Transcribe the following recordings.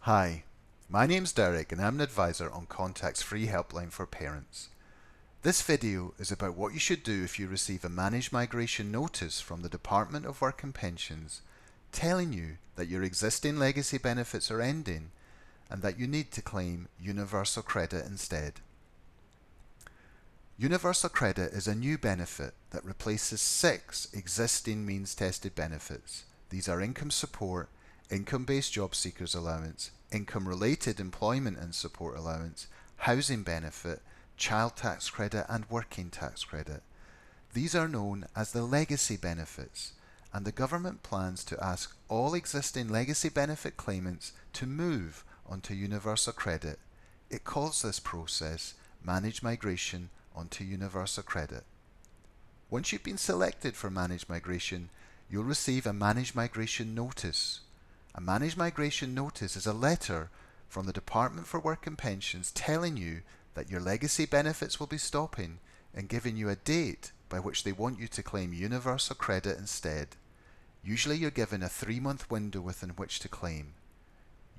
Hi, my name's Derek and I'm an advisor on Contact's free helpline for parents. This video is about what you should do if you receive a managed migration notice from the Department of Work and Pensions telling you that your existing legacy benefits are ending and that you need to claim universal credit instead. Universal credit is a new benefit that replaces 6 existing means-tested benefits. These are income support, income-based job seekers allowance, income-related employment and support allowance, housing benefit, child tax credit and working tax credit. These are known as the legacy benefits, and the government plans to ask all existing legacy benefit claimants to move onto universal credit. It calls this process managed migration onto universal credit. Once you've been selected for managed migration, you'll receive a managed migration notice. A managed migration notice is a letter from the Department for Work and Pensions telling you that your legacy benefits will be stopping and giving you a date by which they want you to claim universal credit instead. Usually you're given a 3-month window within which to claim.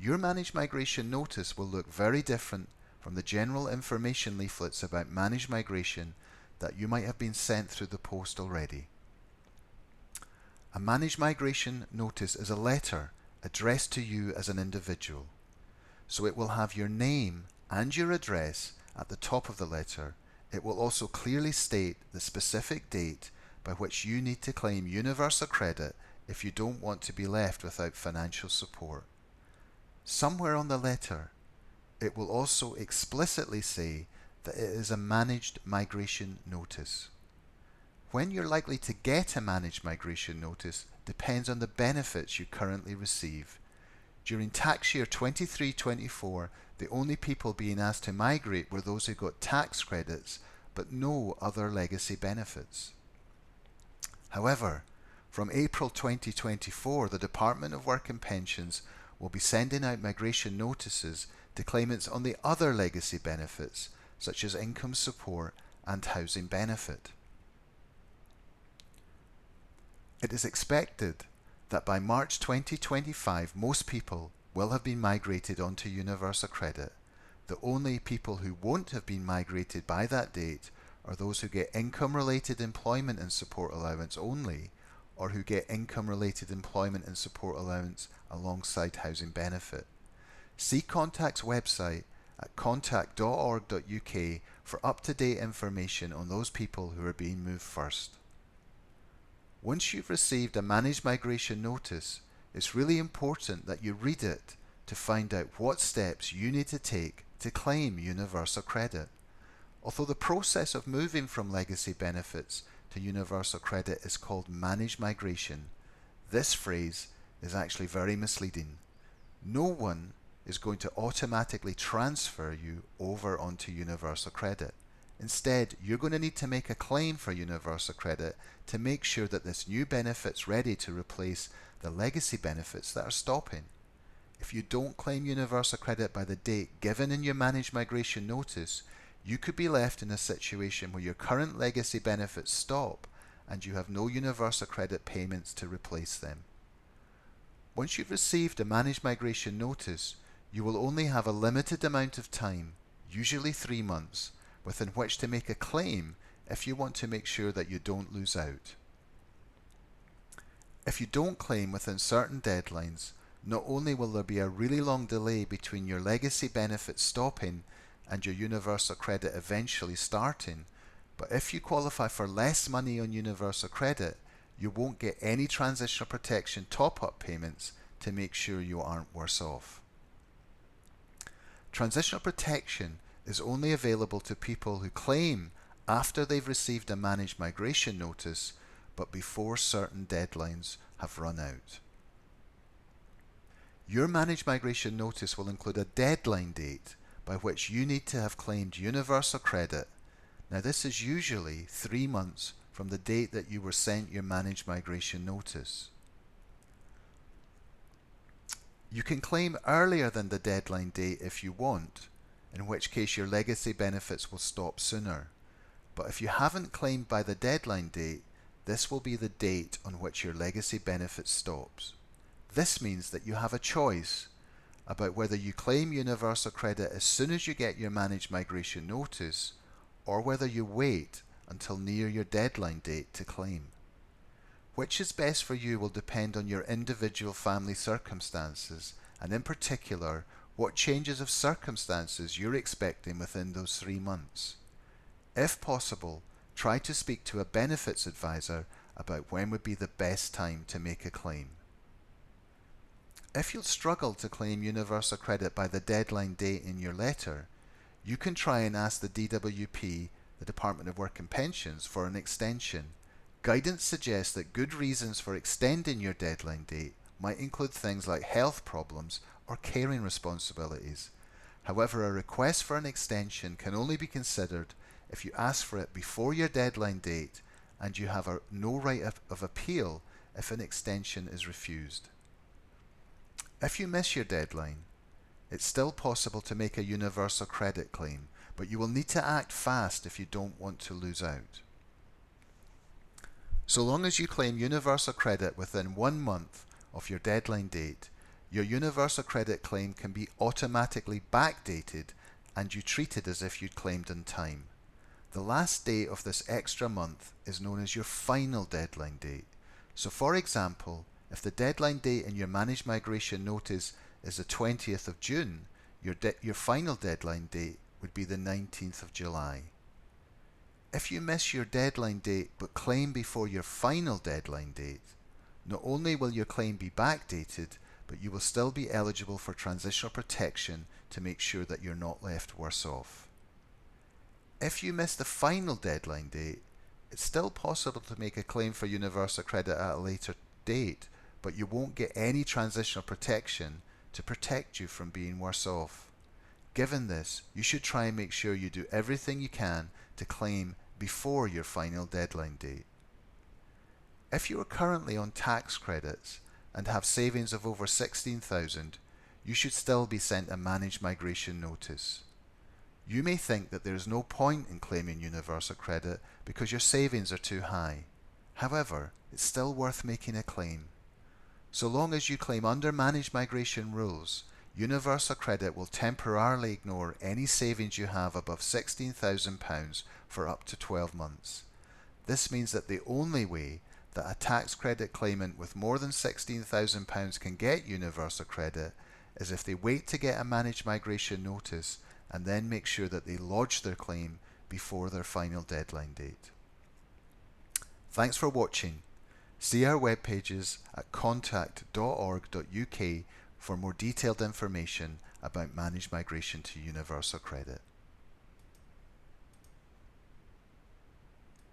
Your managed migration notice will look very different from the general information leaflets about managed migration that you might have been sent through the post already. A managed migration notice is a letter addressed to you as an individual. So it will have your name and your address at the top of the letter. It will also clearly state the specific date by which you need to claim universal credit if you don't want to be left without financial support. Somewhere on the letter, it will also explicitly say that it is a managed migration notice. When you're likely to get a managed migration notice depends on the benefits you currently receive. During tax year 23-24, the only people being asked to migrate were those who got tax credits but no other legacy benefits. However, from April 2024, the Department of Work and Pensions will be sending out migration notices to claimants on the other legacy benefits, such as income support and housing benefit. It is expected that by March 2025, most people will have been migrated onto universal credit. The only people who won't have been migrated by that date are those who get income-related employment and support allowance only, or who get income-related employment and support allowance alongside housing benefit. See Contact's website at contact.org.uk for up-to-date information on those people who are being moved first. Once you've received a managed migration notice, it's really important that you read it to find out what steps you need to take to claim universal credit. Although the process of moving from legacy benefits to universal credit is called managed migration, this phrase is actually very misleading. No one is going to automatically transfer you over onto universal credit. Instead, you're going to need to make a claim for universal credit to make sure that this new benefit's ready to replace the legacy benefits that are stopping. If you don't claim universal credit by the date given in your managed migration notice, you could be left in a situation where your current legacy benefits stop and you have no universal credit payments to replace them. Once you've received a managed migration notice, you will only have a limited amount of time, usually 3 months, within which to make a claim if you want to make sure that you don't lose out. If you don't claim within certain deadlines, not only will there be a really long delay between your legacy benefit stopping and your universal credit eventually starting, but if you qualify for less money on universal credit, you won't get any transitional protection top-up payments to make sure you aren't worse off. Transitional protection is only available to people who claim after they've received a managed migration notice, but before certain deadlines have run out. Your managed migration notice will include a deadline date by which you need to have claimed universal credit. Now, this is usually 3 months from the date that you were sent your managed migration notice. You can claim earlier than the deadline date if you want, in which case your legacy benefits will stop sooner. But if you haven't claimed by the deadline date, this will be the date on which your legacy benefit stops. This means that you have a choice. about whether you claim universal credit as soon as you get your managed migration notice or whether you wait until near your deadline date to claim. Which is best for you will depend on your individual family circumstances and in particular what changes of circumstances you're expecting within those 3 months. If possible, try to speak to a benefits advisor about when would be the best time to make a claim. If you'll struggle to claim universal credit by the deadline date in your letter, you can try and ask the DWP, the Department of Work and Pensions, for an extension. Guidance suggests that good reasons for extending your deadline date might include things like health problems or caring responsibilities. However, a request for an extension can only be considered if you ask for it before your deadline date and you have no right of appeal if an extension is refused. If you miss your deadline, it's still possible to make a universal credit claim, but you will need to act fast if you don't want to lose out. So long as you claim universal credit within 1 month of your deadline date, your universal credit claim can be automatically backdated and you treat it as if you'd claimed in time. The last day of this extra month is known as your final deadline date. So for example, if the deadline date in your managed migration notice is the 20th of June, your final deadline date would be the 19th of July. If you miss your deadline date but claim before your final deadline date, not only will your claim be backdated, but you will still be eligible for transitional protection to make sure that you're not left worse off. If you miss the final deadline date, it's still possible to make a claim for universal credit at a later date, but you won't get any transitional protection to protect you from being worse off. Given this, you should try and make sure you do everything you can to claim before your final deadline date. If you are currently on tax credits and have savings of over $16,000, you should still be sent a managed migration notice. You may think that there is no point in claiming universal credit because your savings are too high. However, it's still worth making a claim. So long as you claim under managed migration rules, universal credit will temporarily ignore any savings you have above £16,000 for up to 12 months. This means that the only way that a tax credit claimant with more than £16,000 can get universal credit is if they wait to get a managed migration notice and then make sure that they lodge their claim before their final deadline date. Thanks for watching. See our web pages at contact.org.uk for more detailed information about managed migration to universal credit.